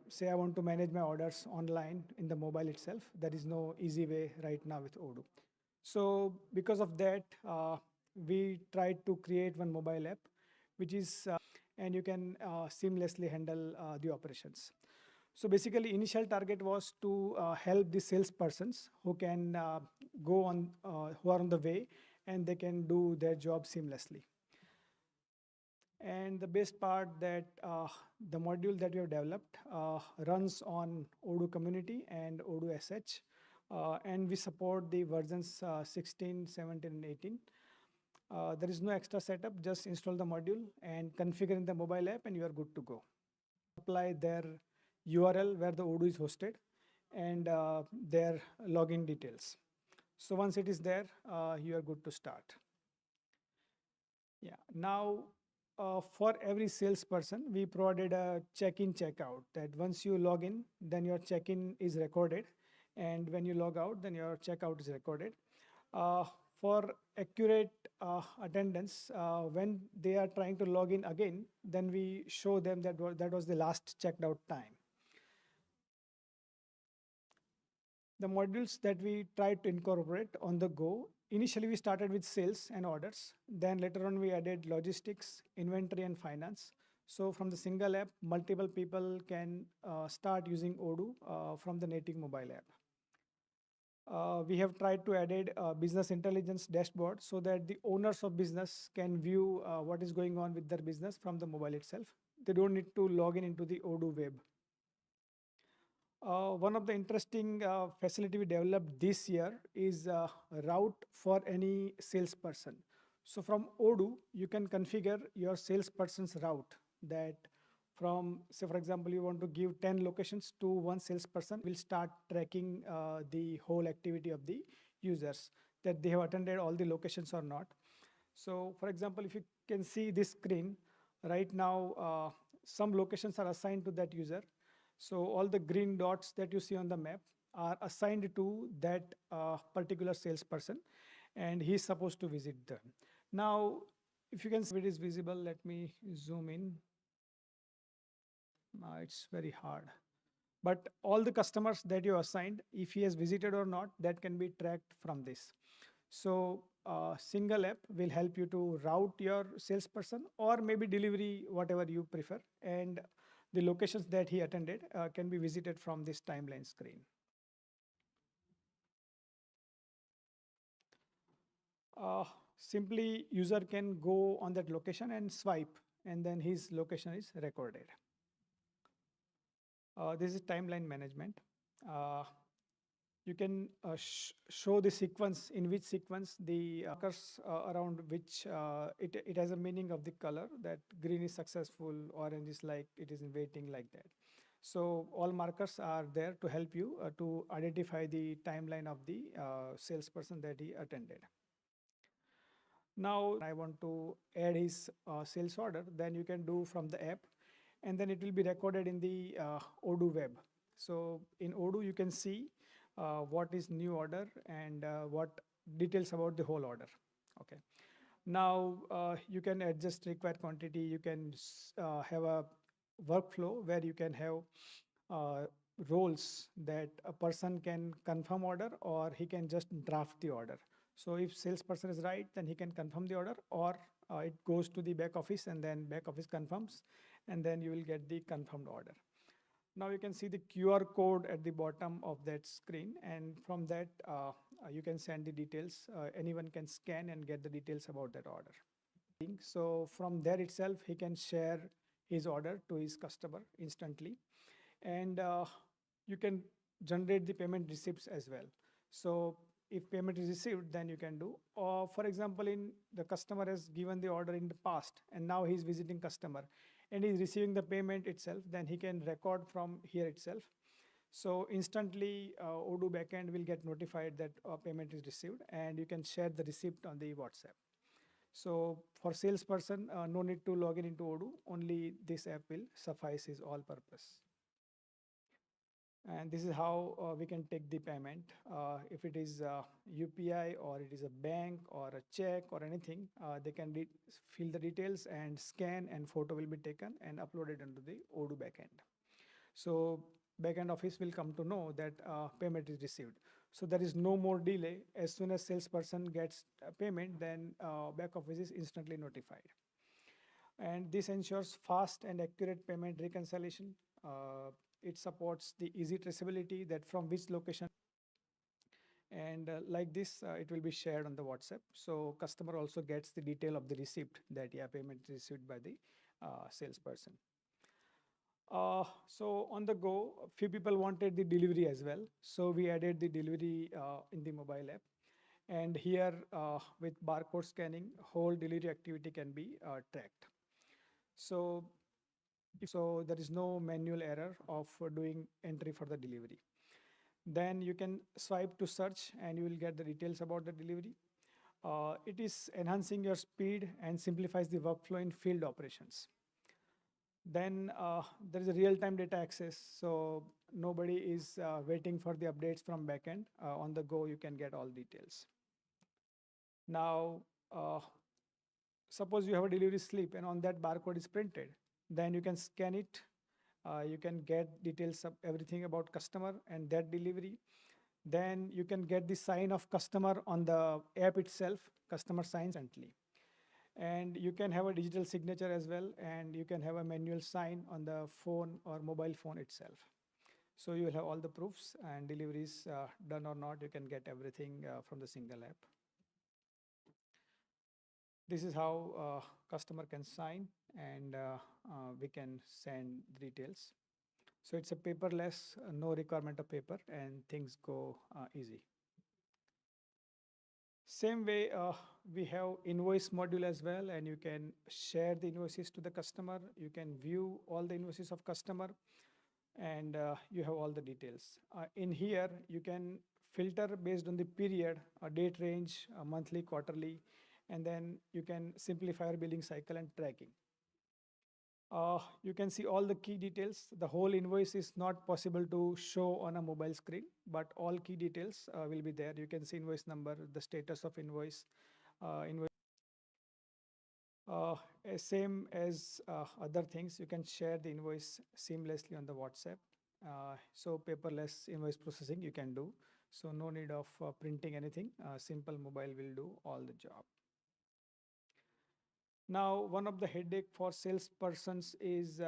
Say I want to manage my orders online in the mobile itself. There is no easy way right now with Odoo. So because of that, we tried to create one mobile app, which is, and you can seamlessly handle the operations. So basically, initial target was to help the salespersons who can go on, who are on the way, and they can do their job seamlessly. And the best part that the module that we have developed runs on Odoo community and Odoo SH. And we support the versions 16, 17, and 18. There is no extra setup, just install the module and configure in the mobile app and you are good to go. Apply their URL where the Odoo is hosted and their login details. So once it is there, you are good to start. Yeah. Now, for every salesperson, we provided a check-in, check-out. That once you log in, then your check-in is recorded, and when you log out, then your checkout is recorded. Uh, for accurate attendance, when they are trying to log in again, then we show them that that was the last checked out time. The modules that we tried to incorporate on the go, initially we started with sales and orders. Then later on we added logistics, inventory and finance. So from the single app, multiple people can start using Odoo from the native mobile app. We have tried to add business intelligence dashboard so that the owners of business can view what is going on with their business from the mobile itself. They don't need to log in into the Odoo web. One of the interesting facility we developed this year is route for any salesperson. So from Odoo, you can configure your salesperson's route that from, say for example, you want to give 10 locations to one salesperson, will start tracking the whole activity of the users, that they have attended all the locations or not. So for example, if you can see this screen, right now, some locations are assigned to that user. So all the green dots that you see on the map are assigned to that particular salesperson, and he's supposed to visit them. Now, if you can see it is visible, let me zoom in. It's very hard. But all the customers that you assigned, if he has visited or not, that can be tracked from this. So single app will help you to route your salesperson or maybe delivery, whatever you prefer. And the locations that he attended can be visited from this timeline screen. Simply user can go on that location and swipe, and then his location is recorded. This is timeline management. You can show the sequence, in which sequence the markers around which it has a meaning of the color, that green is successful, orange is like it is in waiting, like that. So all markers are there to help you to identify the timeline of the salesperson that he attended. Now I want to add his sales order, then you can do from the app, and then it will be recorded in the Odoo web. So in Odoo you can see what is new order and what details about the whole order. Okay. Now you can adjust required quantity. You can have a workflow where you can have roles that a person can confirm order or he can just draft the order. So if salesperson is right, then he can confirm the order, or it goes to the back office and then back office confirms, and then you will get the confirmed order. Now you can see the QR code at the bottom of that screen, and from that you can send the details. Anyone can scan and get the details about that order. So from there itself, he can share his order to his customer instantly, and you can generate the payment receipts as well. So if payment is received, then you can do. Or for example, in the customer has given the order in the past, and now he's visiting customer, and he's receiving the payment itself, then he can record from here itself. So instantly, Odoo backend will get notified that payment is received, and you can share the receipt on the WhatsApp. So for salesperson, no need to log in into Odoo. Only this app will suffice his all purpose. And this is how we can take the payment. If it is UPI or it is a bank or a check or anything, they can fill the details and scan, and photo will be taken and uploaded into the Odoo backend. So backend office will come to know that payment is received. So there is no more delay. As soon as salesperson gets payment, then back office is instantly notified. And this ensures fast and accurate payment reconciliation. It supports the easy traceability that from which location, and like this it will be shared on the WhatsApp, so customer also gets the detail of the receipt that yeah, payment received by the salesperson. So on the go, a few people wanted the delivery as well, so we added the delivery in the mobile app. And here with barcode scanning, whole delivery activity can be tracked. So so there is no manual error of doing entry for the delivery. Then you can swipe to search and you will get the details about the delivery. It is enhancing your speed and simplifies the workflow in field operations. Then there is a real-time data access, so nobody is waiting for the updates from backend. On the go, you can get all details. Now, suppose you have a delivery slip and on that barcode is printed, then you can scan it. You can get details of everything about customer and that delivery. Then you can get the sign of customer on the app itself, customer signs instantly. And you can have a digital signature as well, and you can have a manual sign on the phone or mobile phone itself. So you will have all the proofs and deliveries done or not, you can get everything from the single app. This is how customer can sign, and we can send details. So it's a paperless, no requirement of paper, and things go easy. Same way, we have invoice module as well, and you can share the invoices to the customer. You can view all the invoices of customer, and you have all the details. In here, you can filter based on the period, a date range, a monthly, quarterly, and then you can simplify your billing cycle and tracking. You can see all the key details. The whole invoice is not possible to show on a mobile screen, but all key details will be there. You can see invoice number, the status of invoice, invoice. Same as other things, you can share the invoice seamlessly on the WhatsApp. So paperless invoice processing you can do. So no need of printing anything. Simple mobile will do all the job. Now, one of the headache for salespersons is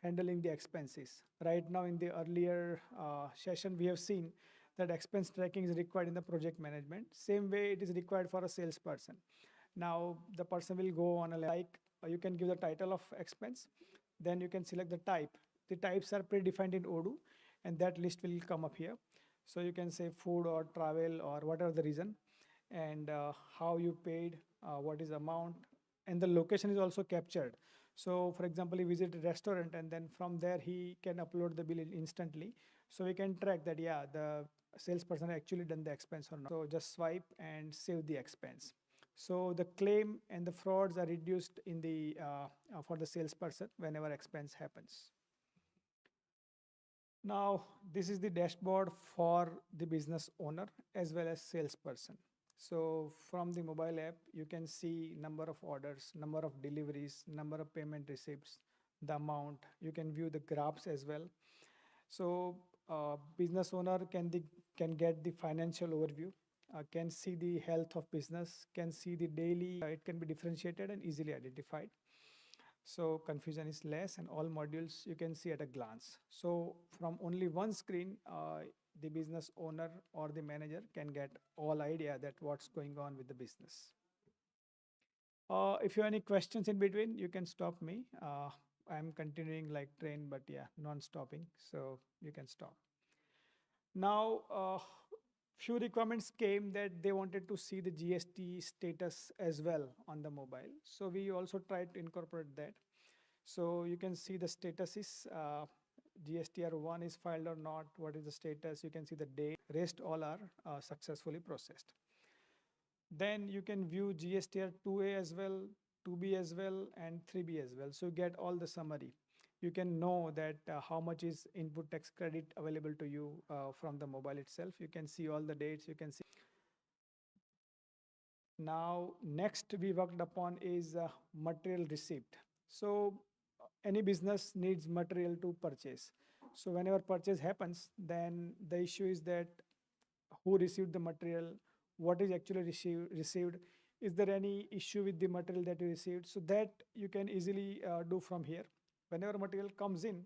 handling the expenses. Right now, in the earlier session, we have seen that expense tracking is required in the project management. Same way it is required for a salesperson. Now, the person will go on a like, you can give the title of expense, then you can select the type. The types are predefined in Odoo, and that list will come up here. So you can say food or travel or whatever the reason, and how you paid, what is the amount, and the location is also captured. So for example, he visit a restaurant and then from there he can upload the bill instantly. So we can track that, yeah, the salesperson actually done the expense or not. So just swipe and save the expense. So the claim and the frauds are reduced in the for the salesperson whenever expense happens. Now, this is the dashboard for the business owner as well as salesperson. So from the mobile app, you can see number of orders, number of deliveries, number of payment receipts, the amount. You can view the graphs as well. So business owner can get the financial overview, can see the health of business, can see the daily. It can be differentiated and easily identified. So confusion is less, and all modules you can see at a glance. So from only one screen, the business owner or the manager can get all idea that what's going on with the business. If you have any questions in between, you can stop me. I'm continuing like train, but yeah, non-stopping, so you can stop. Now, few requirements came that they wanted to see the GST status as well on the mobile. So we also tried to incorporate that. So you can see the status is GSTR1 is filed or not, what is the status, you can see the date, rest all are successfully processed. Then you can view GSTR2A as well, 2B as well, and 3B as well. So you get all the summary. You can know that how much is input tax credit available to you from the mobile itself. You can see all the dates, you can see. Now, next we worked upon is material receipt. So any business needs material to purchase. So whenever purchase happens, then the issue is that who received the material, what is actually received, is there any issue with the material that you received? So that you can easily do from here. Whenever material comes in,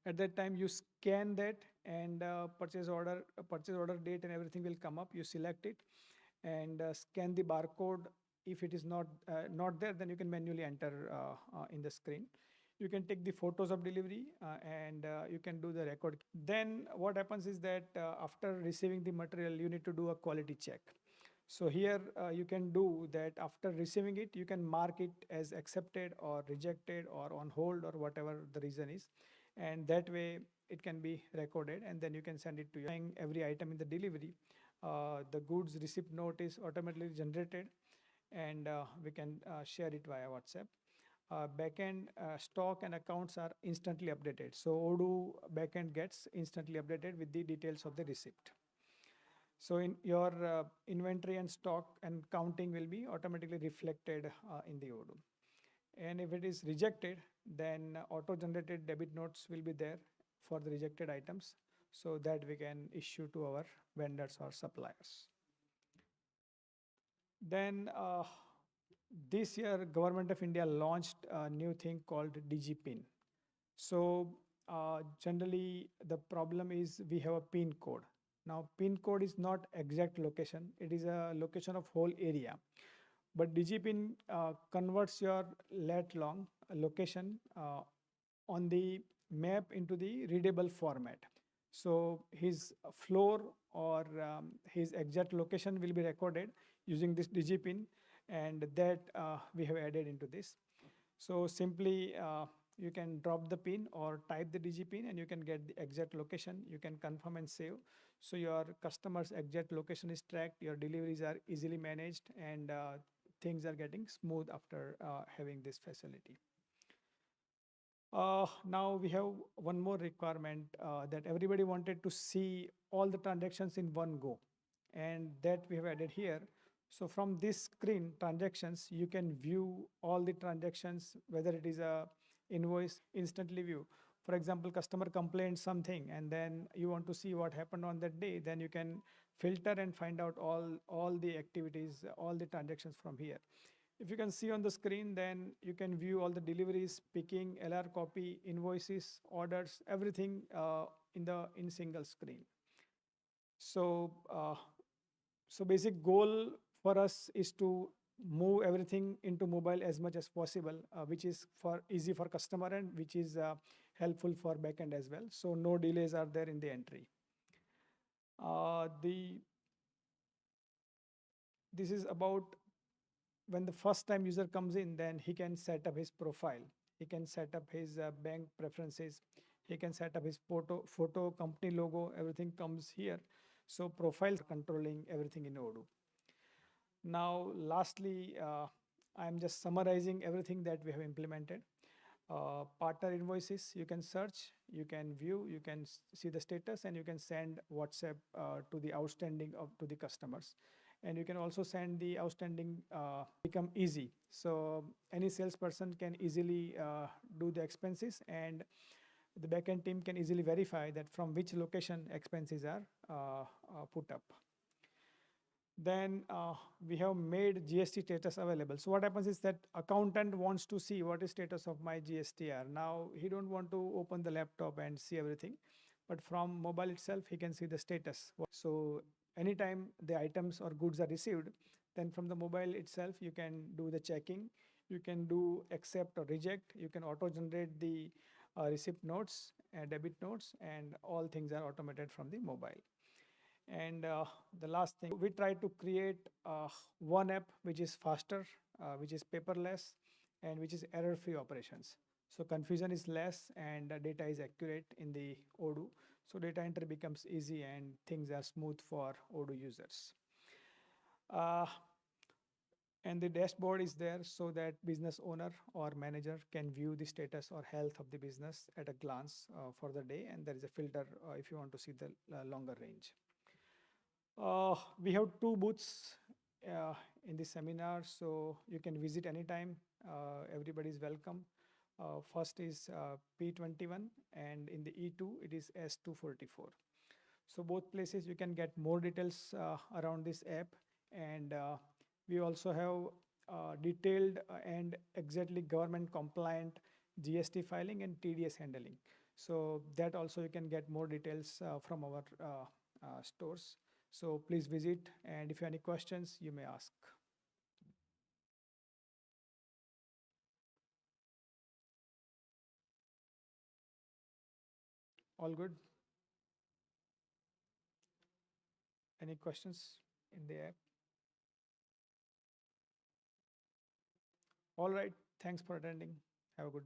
at that time you scan that, and purchase order date and everything will come up. You select it and scan the barcode. If it is not there, then you can manually enter in the screen. You can take the photos of delivery, and you can do the record. Then what happens is that after receiving the material, you need to do a quality check. So here you can do that. After receiving it, you can mark it as accepted or rejected or on hold or whatever the reason is, and that way it can be recorded, and then you can send it to your every item in the delivery. The goods receipt note is automatically generated, and we can share it via WhatsApp. Backend stock and accounts are instantly updated. So Odoo backend gets instantly updated with the details of the receipt. So in your inventory and stock and counting will be automatically reflected in the Odoo. And if it is rejected, then auto-generated debit notes will be there for the rejected items, so that we can issue to our vendors or suppliers. Then this year, Government of India launched a new thing called DigiPin. So generally, the problem is we have a PIN code. Now, PIN code is not exact location; it is a location of whole area. But DigiPin converts your lat long location on the map into the readable format. So his floor or his exact location will be recorded using this DigiPin, and that we have added into this. So simply you can drop the pin or type the DigiPin, and you can get the exact location. You can confirm and save. So your customer's exact location is tracked, your deliveries are easily managed, and things are getting smooth after having this facility. Now we have one more requirement that everybody wanted to see all the transactions in one go, and that we have added here. So from this screen transactions, you can view all the transactions, whether it is a invoice, instantly view. For example, customer complained something, and then you want to see what happened on that day, then you can filter and find out all the activities, all the transactions from here. If you can see on the screen, then you can view all the deliveries, picking, LR copy, invoices, orders, everything in single screen. So so basic goal for us is to move everything into mobile as much as possible, which is for easy for customer and which is helpful for backend as well. So no delays are there in the entry. This is about when the first time user comes in, then he can set up his profile. He can set up his bank preferences. He can set up his photo, company logo, everything comes here. So profiles controlling everything in Odoo. Now, lastly, I'm just summarizing everything that we have implemented. Partner invoices, you can search, you can view, you can see the status, and you can send WhatsApp to the outstanding to the customers. And you can also send the outstanding become easy. So any salesperson can easily do the expenses, and the backend team can easily verify that from which location expenses are put up. Then we have made GST status available. So what happens is that accountant wants to see what is status of my GSTR. Now he don't want to open the laptop and see everything, but from mobile itself he can see the status. So anytime the items or goods are received, then from the mobile itself you can do the checking. You can do accept or reject. You can auto generate the receipt notes and debit notes, and all things are automated from the mobile. And the last thing, we try to create one app which is faster, which is paperless, and which is error-free operations. So confusion is less, and data is accurate in the Odoo. So data entry becomes easy, and things are smooth for Odoo users. And the dashboard is there so that business owner or manager can view the status or health of the business at a glance for the day. And there is a filter if you want to see the longer range. We have 2 booths in the seminar, so you can visit anytime. Everybody is welcome. First is P21, and in the E2 it is S244. So both places you can get more details around this app, and we also have detailed and exactly government compliant GST filing and TDS handling. So that also you can get more details from our stores. So please visit, and if you have any questions, you may ask. All good? Any questions in the app? All right. Thanks for attending. Have a good